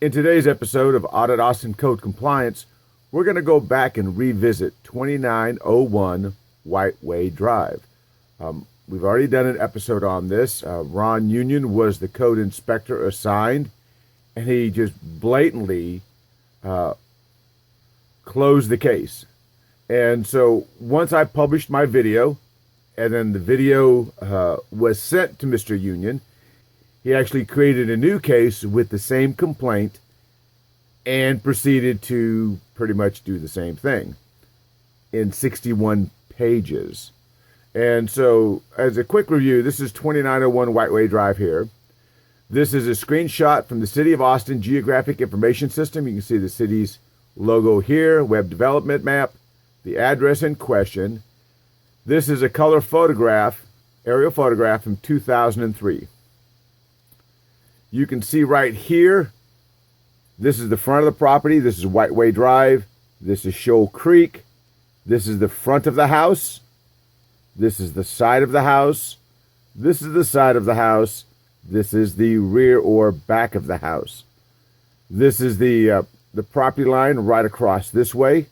In today's episode of Audit Austin Code Compliance, we're going to go back and revisit 2901 White Way Drive. We've already done an episode on this. Ron Union was the code inspector assigned, and he just blatantly closed the case. And so once I published my video, and then the video was sent to Mr. Union, he actually created a new case with the same complaint and proceeded to pretty much do the same thing in 61 pages. And so, as a quick review, this is 2901 White Way Drive here. This is a screenshot from the City of Austin Geographic Information System. You can see the city's logo here, web development map, the address in question. This is a color photograph, aerial photograph from 2003. You can see right here, this is the front of the property. This is White Way Drive. This is Shoal Creek. This is the front of the house. This is the side of the house. This is the side of the house. This is the rear or back of the house. This is the property line right across this way.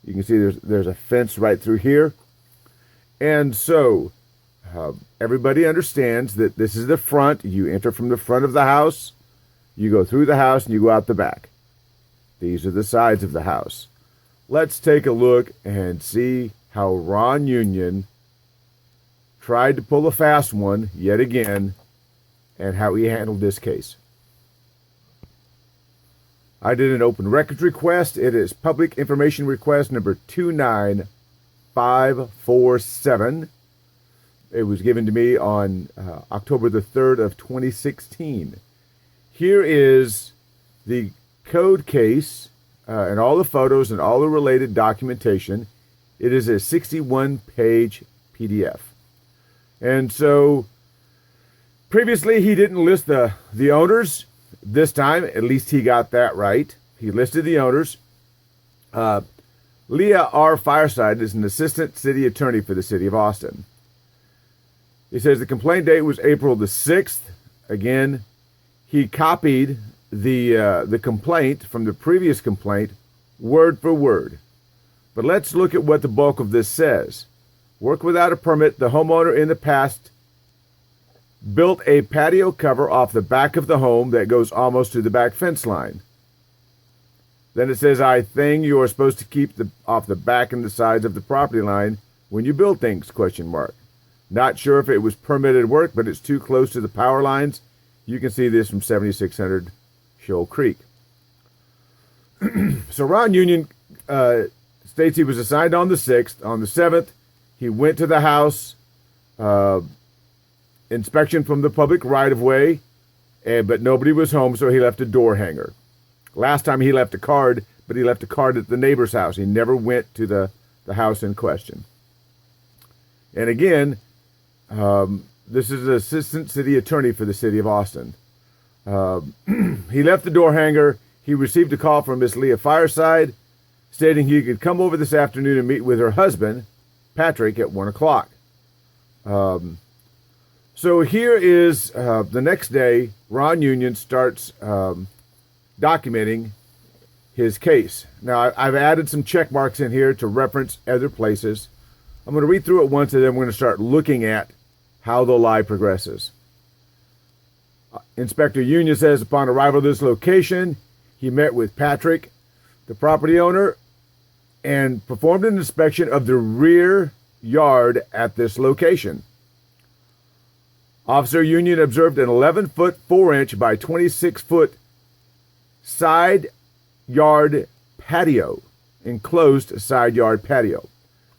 You can see there's a fence right through here. And so everybody understands that this is the front. You enter from the front of the house. You go through the house and you go out the back. These are the sides of the house. Let's take a look and see how Ron Union tried to pull a fast one yet again and how he handled this case. I did an open records request. It is public information request number 29547. It was given to me on October the 3rd of 2016. Here is the code case and all the photos and all the related documentation. It is a 61-page PDF. And so previously he didn't list the owners. This time, at least he got that right. He listed the owners. Leah R. Fireside is an assistant city attorney for the city of Austin. He says the complaint date was April the 6th. Again, he copied the complaint from the previous complaint word for word. But let's look at what the bulk of this says. Work without a permit. The homeowner in the past built a patio cover off the back of the home that goes almost to the back fence line. Then it says, I think you are supposed to keep off the back and the sides of the property line when you build things, ? Not sure if it was permitted work, but it's too close to the power lines. You can see this from 7600 Shoal Creek. So Ron Union states he was assigned on the 6th. On the 7th, he went to the house, inspection from the public right-of-way, but nobody was home, so he left a door hanger. Last time he left a card, but he left a card at the neighbor's house. He never went to the house in question. And again, this is the assistant city attorney for the city of Austin. He left the door hanger. He received a call from Miss Leah Fireside stating he could come over this afternoon and meet with her husband, Patrick, at 1 o'clock. So here is the next day, Ron Union starts documenting his case. Now, I've added some check marks in here to reference other places. I'm going to read through it once, and then we're going to start looking at how the lie progresses. Inspector Union says upon arrival to this location, he met with Patrick, the property owner, and performed an inspection of the rear yard at this location. Officer Union observed an 11-foot 4-inch by 26-foot side yard patio, enclosed side yard patio.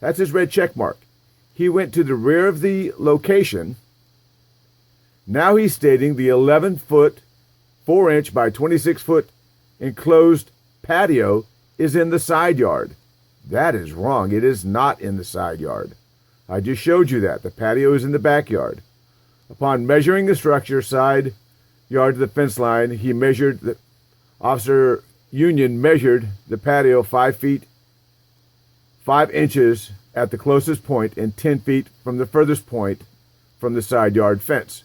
That's his red check mark. He went to the rear of the location. Now he's stating the 11-foot 4-inch by 26-foot enclosed patio is in the side yard. That is wrong. It is not in the side yard. I just showed you that. The patio is in the backyard. Upon measuring the structure side yard to the fence line, Officer Union measured the patio 5 feet 5 inches at the closest point and 10 feet from the furthest point from the side yard fence.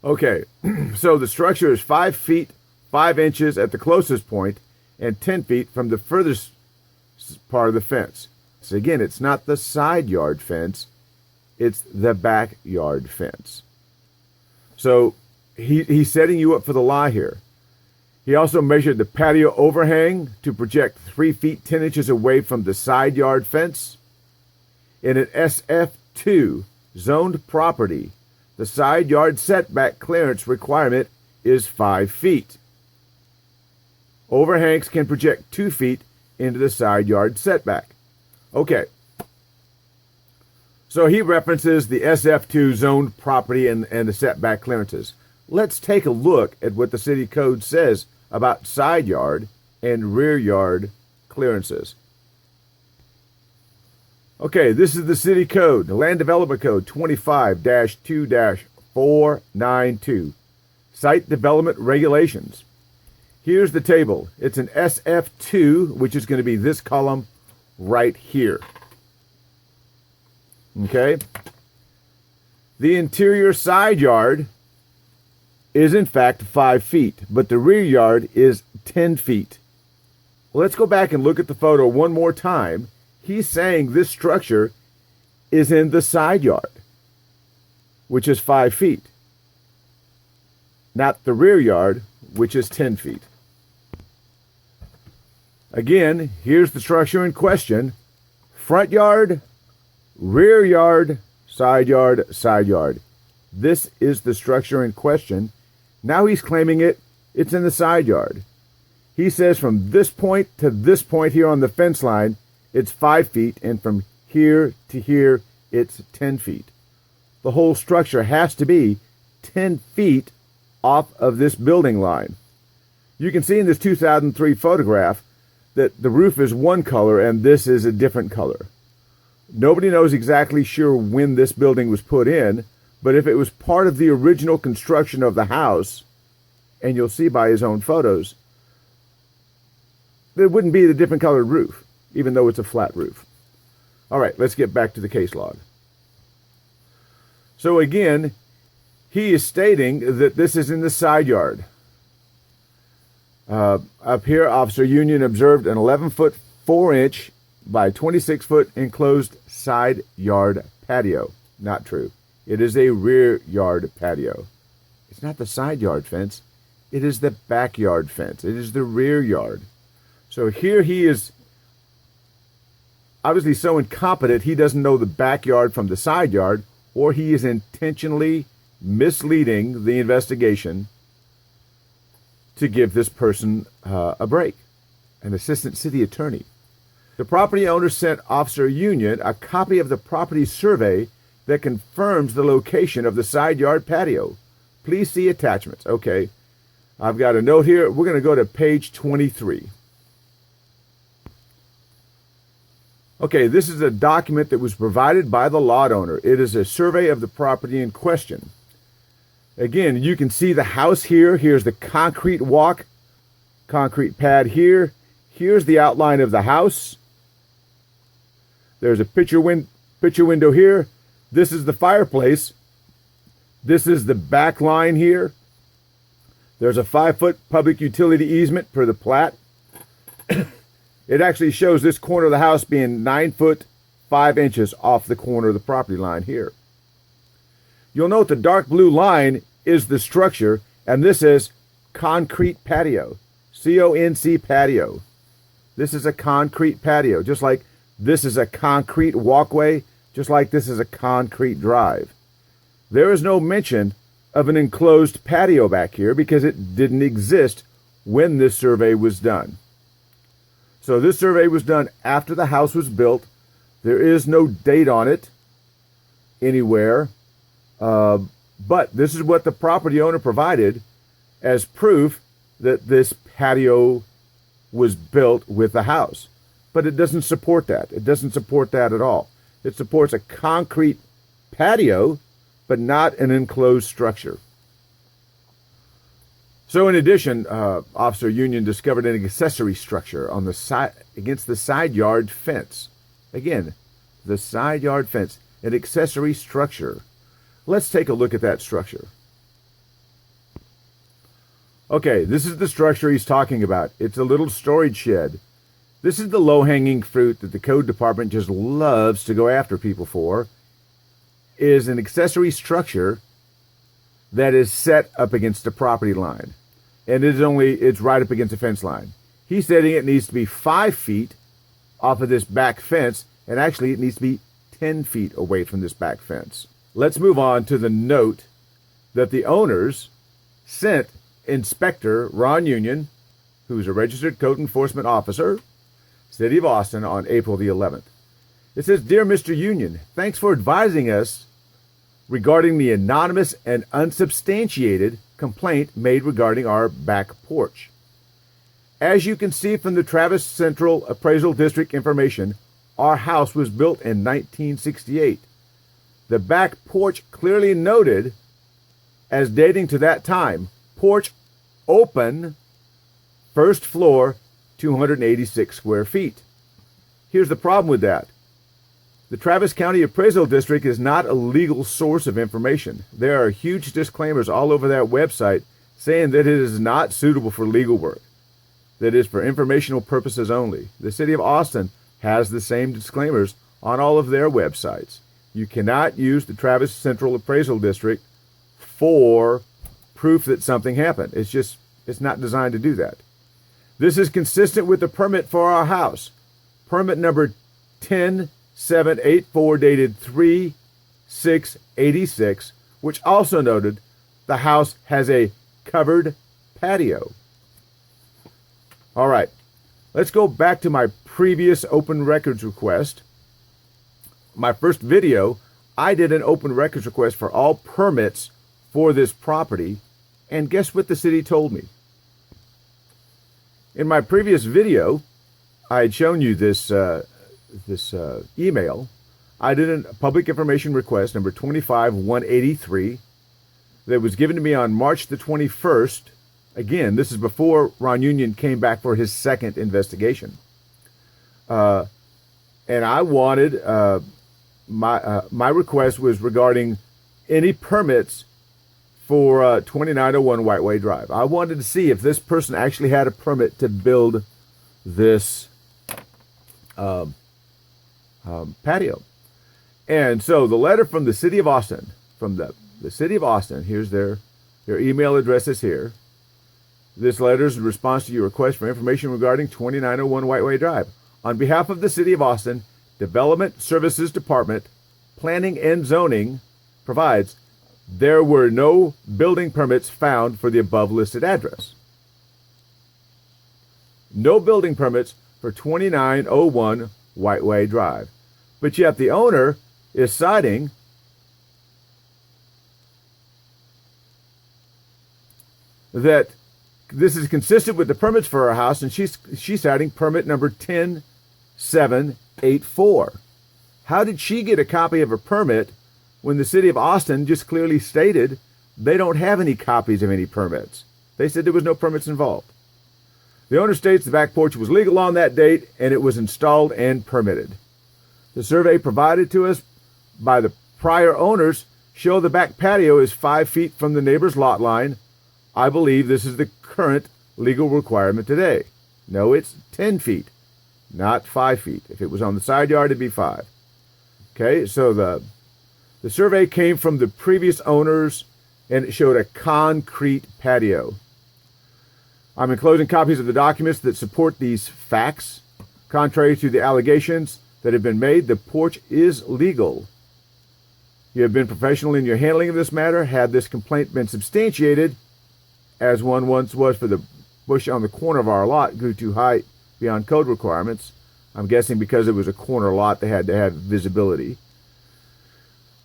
Okay, so the structure is 5 feet 5 inches at the closest point and 10 feet from the furthest part of the fence. So again, it's not the side yard fence, it's the backyard fence. So he's setting you up for the lie here. He also measured the patio overhang to project 3 feet 10 inches away from the side yard fence. In an SF2 zoned property, the side yard setback clearance requirement is 5 feet. Overhangs can project 2 feet into the side yard setback. Okay. So he references the SF2 zoned property and the setback clearances. Let's take a look at what the city code says about side yard and rear yard clearances. Okay, this is the city code, the Land Development Code 25-2-492, Site Development Regulations. Here's the table. It's an SF2, which is going to be this column right here. Okay? The interior side yard is in fact 5 feet, but the rear yard is 10 feet. Well, let's go back and look at the photo one more time. He's saying this structure is in the side yard, which is 5 feet, not the rear yard, which is 10 feet. Again, here's the structure in question. Front yard, rear yard, side yard, side yard. This is the structure in question. Now he's claiming it's in the side yard. He says from this point to this point here on the fence line, it's 5 feet, and from here to here, it's 10 feet. The whole structure has to be 10 feet off of this building line. You can see in this 2003 photograph that the roof is one color and this is a different color. Nobody knows exactly sure when this building was put in, but if it was part of the original construction of the house, and you'll see by his own photos, there wouldn't be the different colored roof, even though it's a flat roof. All right, let's get back to the case log. So again, he is stating that this is in the side yard. Up here, Officer Union observed an 11-foot 4-inch by 26-foot enclosed side yard patio. Not true. It is a rear yard patio. It's not the side yard fence. It is the backyard fence. It is the rear yard. So here he is obviously so incompetent he doesn't know the backyard from the side yard, or he is intentionally misleading the investigation to give this person a break, an assistant city attorney. The property owner sent Officer Union a copy of the property survey that confirms the location of the side yard patio. Please see attachments. Okay, I've got a note here. We're going to go to page 23. Okay, this is a document that was provided by the lot owner. It is a survey of the property in question. Again, you can see the house here. Here's the concrete walk, concrete pad here. Here's the outline of the house. There's a picture window here. This is the fireplace. This is the back line here. There's a 5-foot public utility easement per the plat. It actually shows this corner of the house being 9 foot 5 inches off the corner of the property line here. You'll note the dark blue line is the structure, and this is concrete patio. C-O-N-C patio. This is a concrete patio, just like this is a concrete walkway, just like this is a concrete drive. There is no mention of an enclosed patio back here because it didn't exist when this survey was done. So this survey was done after the house was built. There is no date on it anywhere. But this is what the property owner provided as proof that this patio was built with the house. But it doesn't support that. It doesn't support that at all. It supports a concrete patio, but not an enclosed structure. So in addition, Officer Union discovered an accessory structure on the side against the side yard fence. Again, the side yard fence, an accessory structure. Let's take a look at that structure. Okay, this is the structure he's talking about. It's a little storage shed. This is the low-hanging fruit that the code department just loves to go after people for, is an accessory structure that is set up against the property line. And it's right up against the fence line. He's saying it needs to be 5 feet off of this back fence, and actually it needs to be 10 feet away from this back fence. Let's move on to the note that the owners sent Inspector Ron Union, who's a registered code enforcement officer, City of Austin, on April the 11th. It says, "Dear Mr. Union, thanks for advising us regarding the anonymous and unsubstantiated complaint made regarding our back porch. As you can see from the Travis Central Appraisal District information, our house was built in 1968. The back porch clearly noted as dating to that time. Porch open, first floor, 286 square feet. Here's the problem with that. The Travis County Appraisal District is not a legal source of information. There are huge disclaimers all over that website saying that it is not suitable for legal work, that it is for informational purposes only. The City of Austin has the same disclaimers on all of their websites. You cannot use the Travis Central Appraisal District for proof that something happened. It's not designed to do that. This is consistent with the permit for our house. Permit number 10784 dated 3/6/86, which also noted the house has a covered patio." All right, let's go back to my previous open records request. My first video, I did an open records request for all permits for this property, and guess what the city told me? In my previous video, I had shown you this email. I did a public information request, number 25183, that was given to me on March the 21st. Again, this is before Ron Union came back for his second investigation. And I wanted, my request was regarding any permits for 2901 Whiteway Drive. I wanted to see if this person actually had a permit to build this patio. And so the letter from the City of Austin, here's their email addresses here. This letter is in response to your request for information regarding 2901 Whiteway Drive. On behalf of the City of Austin, Development Services Department, Planning and Zoning provides there were no building permits found for the above listed address. No building permits for 2901 Whiteway Drive. But yet the owner is citing that this is consistent with the permits for our house, and she's citing permit number 10784. How did she get a copy of a permit when the City of Austin just clearly stated they don't have any copies of any permits? They said there was no permits involved. The owner states the back porch was legal on that date and it was installed and permitted. The survey provided to us by the prior owners show the back patio is 5 feet from the neighbor's lot line. I believe this is the current legal requirement today. No, it's 10 feet, not 5 feet. If it was on the side yard, it'd be 5. Okay, so the survey came from the previous owners and it showed a concrete patio. I'm enclosing copies of the documents that support these facts. Contrary to the allegations that have been made, the porch is legal. You have been professional in your handling of this matter. Had this complaint been substantiated, as one once was for the bush on the corner of our lot grew too high beyond code requirements. I'm guessing because it was a corner lot, they had to have visibility.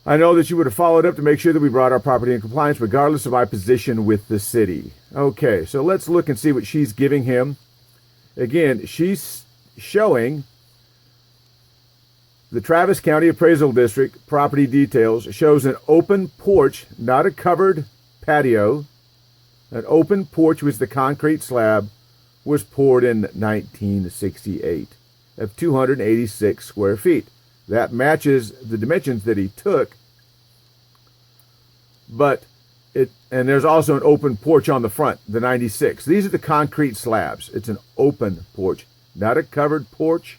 I know that you would have followed up to make sure that we brought our property in compliance regardless of my position with the city. Okay, so let's look and see what she's giving him. Again, she's showing the Travis County Appraisal District property details, shows an open porch, not a covered patio. An open porch with the concrete slab was poured in 1968 of 286 square feet. That matches the dimensions that he took. But And there's also an open porch on the front, the 96. These are the concrete slabs. It's an open porch, not a covered porch.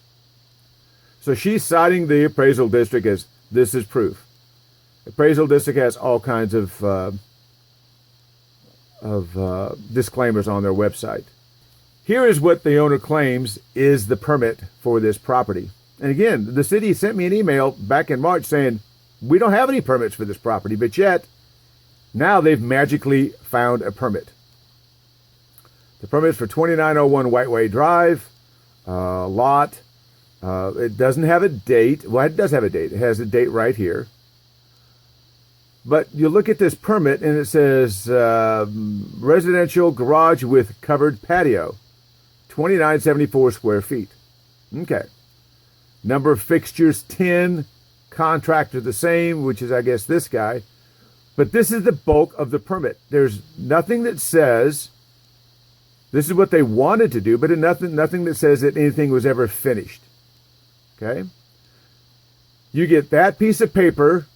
So she's citing the appraisal district as this is proof. Appraisal district has all kinds of disclaimers on their website. Here is what the owner claims is the permit for this property. And again, the city sent me an email back in March saying, we don't have any permits for this property, but yet now they've magically found a permit. The permit's for 2901 Whiteway Drive, lot. It doesn't have a date. Well, it does have a date. It has a date right here. But you look at this permit and it says residential garage with covered patio, 2974 square feet. Okay. Number of fixtures, 10. Contractor the same, which is, I guess, this guy. But this is the bulk of the permit. There's nothing that says this is what they wanted to do, but nothing that says that anything was ever finished. Okay? You get that piece of paper,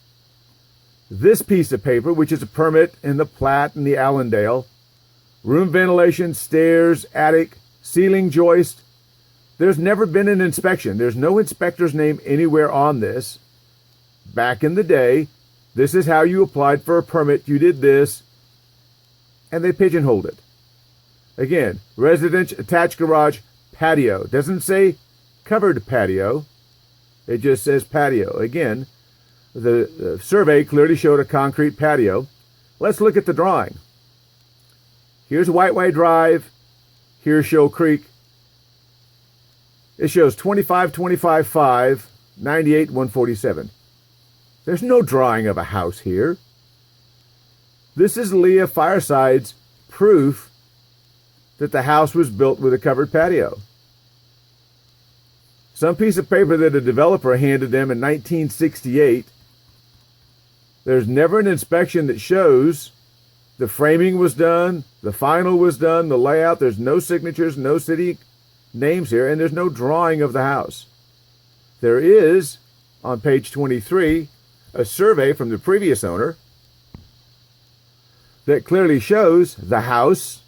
this piece of paper, which is a permit in the plat and the Allendale, room ventilation, stairs, attic, ceiling joist. There's never been an inspection. There's no inspector's name anywhere on this. Back in the day, this is how you applied for a permit. You did this, and they pigeonholed it. Again, residential attached garage patio. Doesn't say covered patio. It just says patio. Again, the survey clearly showed a concrete patio. Let's look at the drawing. Here's Whiteway Drive. Here's Shoal Creek. It shows 25, 25, 5, 98, 147. There's no drawing of a house here. This is Leah Fireside's proof that the house was built with a covered patio. Some piece of paper that a developer handed them in 1968. There's never an inspection that shows the framing was done, the final was done, the layout. There's no signatures, no city names here, and there's no drawing of the house. There is, on page 23, a survey from the previous owner that clearly shows the house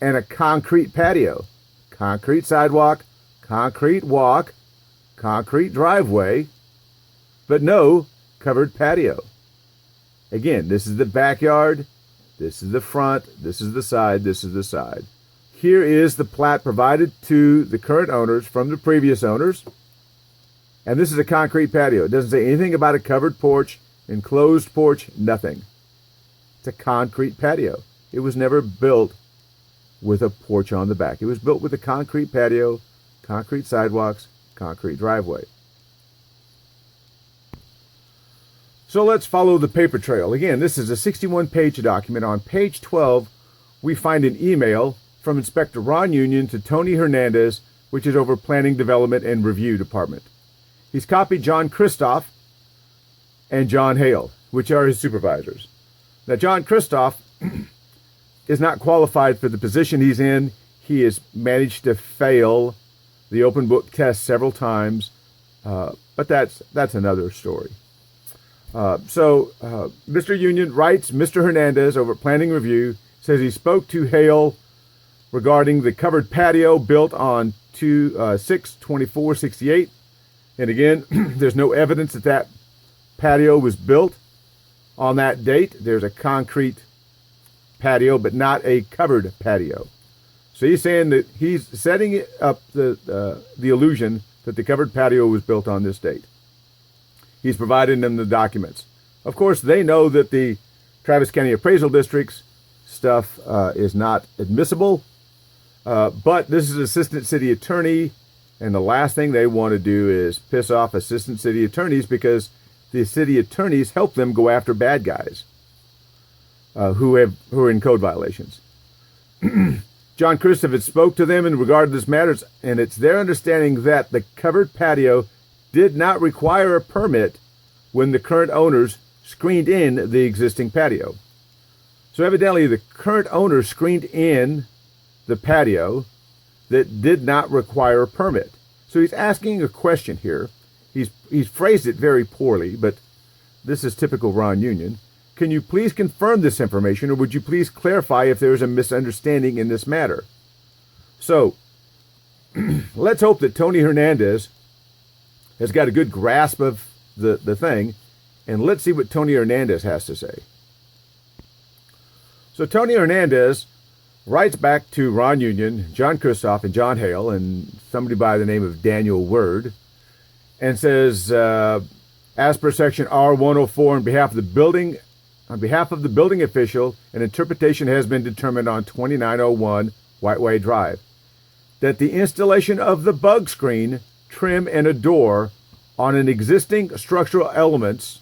and a concrete patio, concrete sidewalk, concrete walk, concrete driveway, but no covered patio. Again, this is the backyard, this is the front, this is the side, this is the side. Here is the plat provided to the current owners from the previous owners. And this is a concrete patio. It doesn't say anything about a covered porch, enclosed porch, nothing. It's a concrete patio. It was never built with a porch on the back. It was built with a concrete patio, concrete sidewalks, concrete driveway. So let's follow the paper trail. Again, this is a 61-page document. On page 12, we find an email from Inspector Ron Union to Tony Hernandez, which is over Planning, Development, and Review Department. He's copied John Kristoff and John Hale, which are his supervisors. Now, John Kristoff is not qualified for the position he's in. He has managed to fail the open book test several times, but that's another story. So Mr. Union writes Mr. Hernandez over at Planning Review, says he spoke to Hale regarding the covered patio built on 6/24/68. And again, there's no evidence that that patio was built on that date. There's a concrete patio, but not a covered patio. So he's saying that he's setting it up the illusion that the covered patio was built on this date. He's providing them the documents. Of course, they know that the Travis County Appraisal District's stuff is not admissible, but this is Assistant City Attorney. And the last thing they want to do is piss off assistant city attorneys, because the city attorneys help them go after bad guys who are in code violations. John Kristoff had spoke to them in regard to this matters, and it's their understanding that the covered patio did not require a permit when the current owners screened in the existing patio. So evidently the current owner screened in the patio that did not require a permit. So he's asking a question here. He's phrased it very poorly, but this is typical Ron Union. can you please confirm this information, or would you please clarify if there is a misunderstanding in this matter? So, let's hope that Tony Hernandez has got a good grasp of the thing, and let's see what Tony Hernandez has to say. So Tony Hernandez writes back to Ron Union, John Kristoff, and John Hale, and somebody by the name of Daniel Word, and says, as per section R104, on behalf of the building official, an interpretation has been determined on 2901 Whiteway Drive that the installation of the bug screen, trim, and a door on an existing structural elements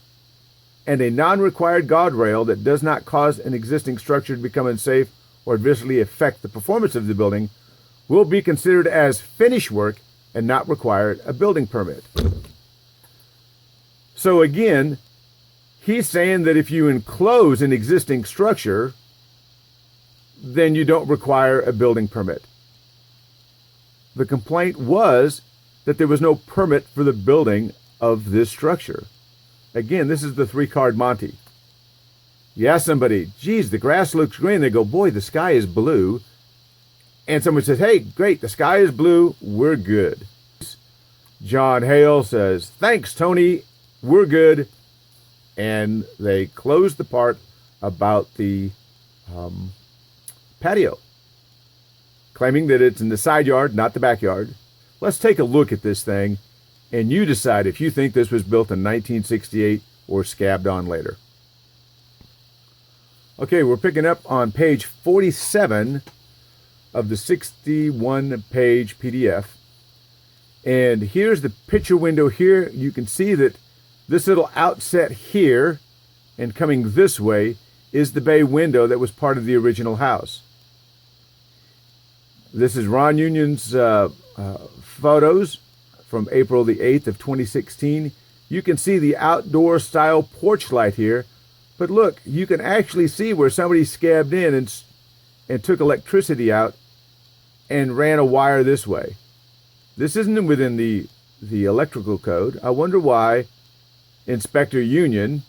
and a non-required guardrail that does not cause an existing structure to become unsafe or adversely affect the performance of the building will be considered as finished work and not require a building permit. So again, he's saying that if you enclose an existing structure, then you don't require a building permit. The complaint was that there was no permit for the building of this structure. Again, this is the 3-card Monty. You ask somebody, geez, the grass looks green. They go, boy, the sky is blue. And someone says, hey, great, the sky is blue. We're good. John Hale says, thanks, Tony. We're good. And they close the part about the patio, claiming that it's in the side yard, not the backyard. Let's take a look at this thing, and you decide if you think this was built in 1968 or scabbed on later. Okay, we're picking up on page 47 of the 61-page PDF. And here's the picture window here. You can see that this little outset here and coming this way is the bay window that was part of the original house. This is Ron Union's photos from April the 8th of 2016. You can see the outdoor style porch light here. But look, you can actually see where somebody scabbed in and took electricity out and ran a wire this way. This isn't within the electrical code. I wonder why Inspector Union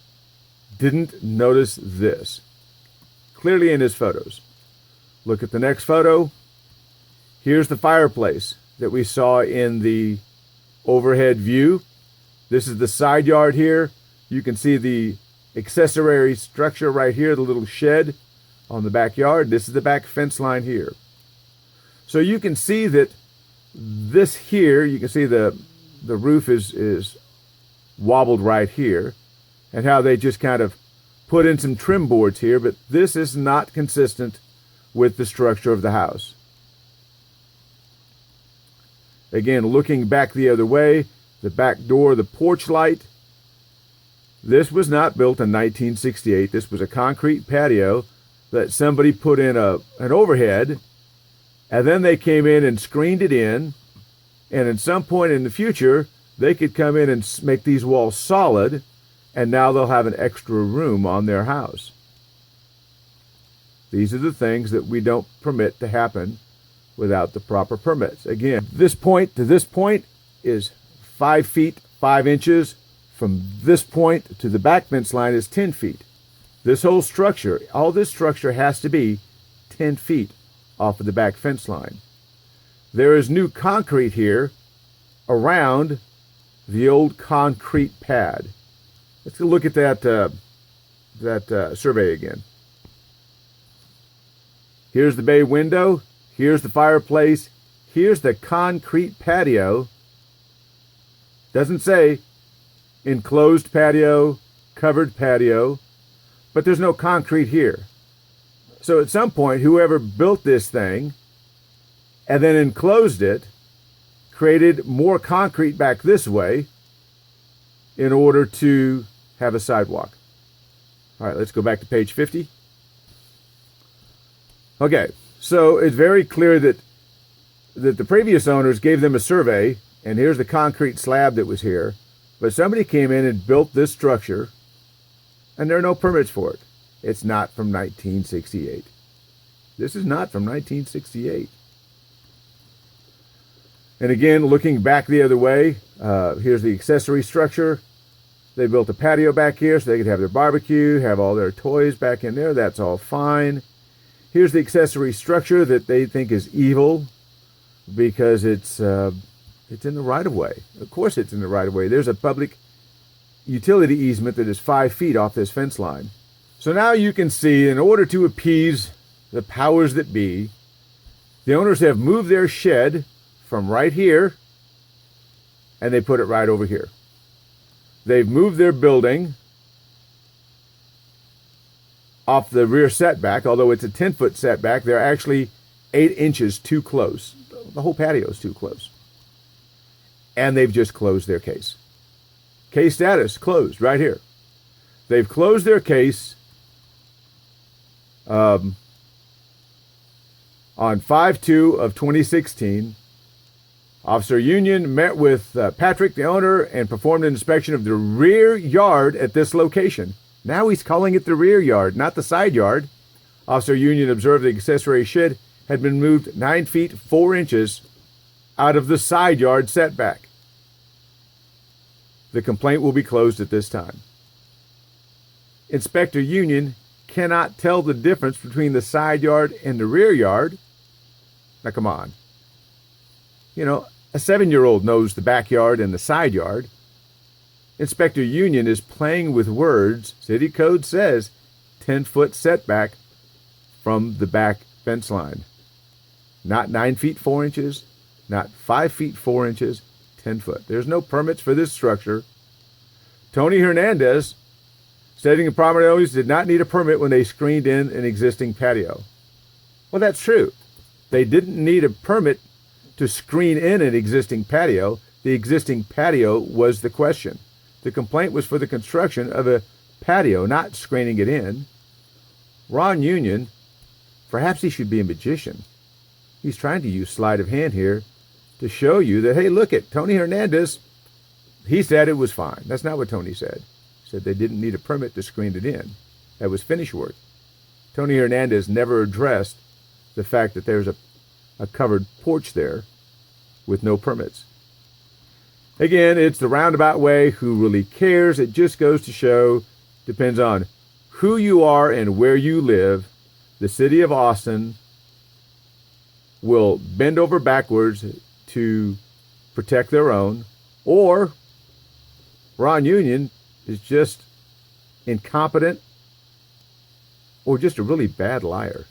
didn't notice this. Clearly in his photos. Look at the next photo. Here's the fireplace that we saw in the overhead view. This is the side yard here. You can see the accessory structure right here, the little shed on the backyard. This is the back fence line here. So you can see that this here, you can see the roof is wobbled right here, and how they just kind of put in some trim boards here, but this is not consistent with the structure of the house. Again, looking back the other way, the back door, the porch light, this was not built in 1968. This was a concrete patio that somebody put in an overhead, and then they came in and screened it in, and at some point in the future, they could come in and make these walls solid, and now they'll have an extra room on their house. These are the things that we don't permit to happen without the proper permits. Again, this point to this point is 5 feet, 5 inches. From this point to the back fence line is 10 feet. This whole structure, all this structure has to be 10 feet off of the back fence line. There is new concrete here around the old concrete pad. Let's go look at that survey again. Here's the bay window. Here's the fireplace. Here's the concrete patio. Doesn't say enclosed patio, covered patio, but there's no concrete here. So at some point, whoever built this thing and then enclosed it created more concrete back this way in order to have a sidewalk. All right, let's go back to page 50. Okay, so it's very clear that the previous owners gave them a survey, and here's the concrete slab that was here. But somebody came in and built this structure, and there are no permits for it. It's not from 1968. This is not from 1968. And again, looking back the other way, here's the accessory structure. They built a patio back here so they could have their barbecue, have all their toys back in there. That's all fine. Here's the accessory structure that they think is evil because it's in the right-of-way. Of course it's in the right-of-way. There's a public utility easement that is 5 feet off this fence line. So now you can see, in order to appease the powers that be, the owners have moved their shed from right here, and they put it right over here. They've moved their building off the rear setback. Although it's a 10-foot setback, they're actually 8 inches too close. The whole patio is too close. And they've just closed their case. Case status closed right here. They've closed their case on 5/2 of 2016. Officer Union met with Patrick, the owner, and performed an inspection of the rear yard at this location. Now he's calling it the rear yard, not the side yard. Officer Union observed the accessory shed had been moved 9 feet 4 inches out of the side yard setback. The complaint will be closed at this time. Inspector Union cannot tell the difference between the side yard and the rear yard. Now, come on. You know, a 7-year-old knows the backyard and the side yard. Inspector Union is playing with words. City code says 10-foot setback from the back fence line. Not 9 feet 4 inches, not 5 feet 4 inches, 10 foot. There's no permits for this structure. Tony Hernandez, stating the property owners did not need a permit when they screened in an existing patio. Well, that's true. They didn't need a permit to screen in an existing patio. The existing patio was the question. The complaint was for the construction of a patio, not screening it in. Ron Union, perhaps he should be a magician. He's trying to use sleight of hand here to show you that, hey, look at Tony Hernandez. He said it was fine. That's not what Tony said. He said they didn't need a permit to screen it in. That was finish work. Tony Hernandez never addressed the fact that there's a covered porch there with no permits. Again, it's the roundabout way. Who really cares? It just goes to show, depends on who you are and where you live. The city of Austin will bend over backwards to protect their own, or Ron Union is just incompetent or just a really bad liar.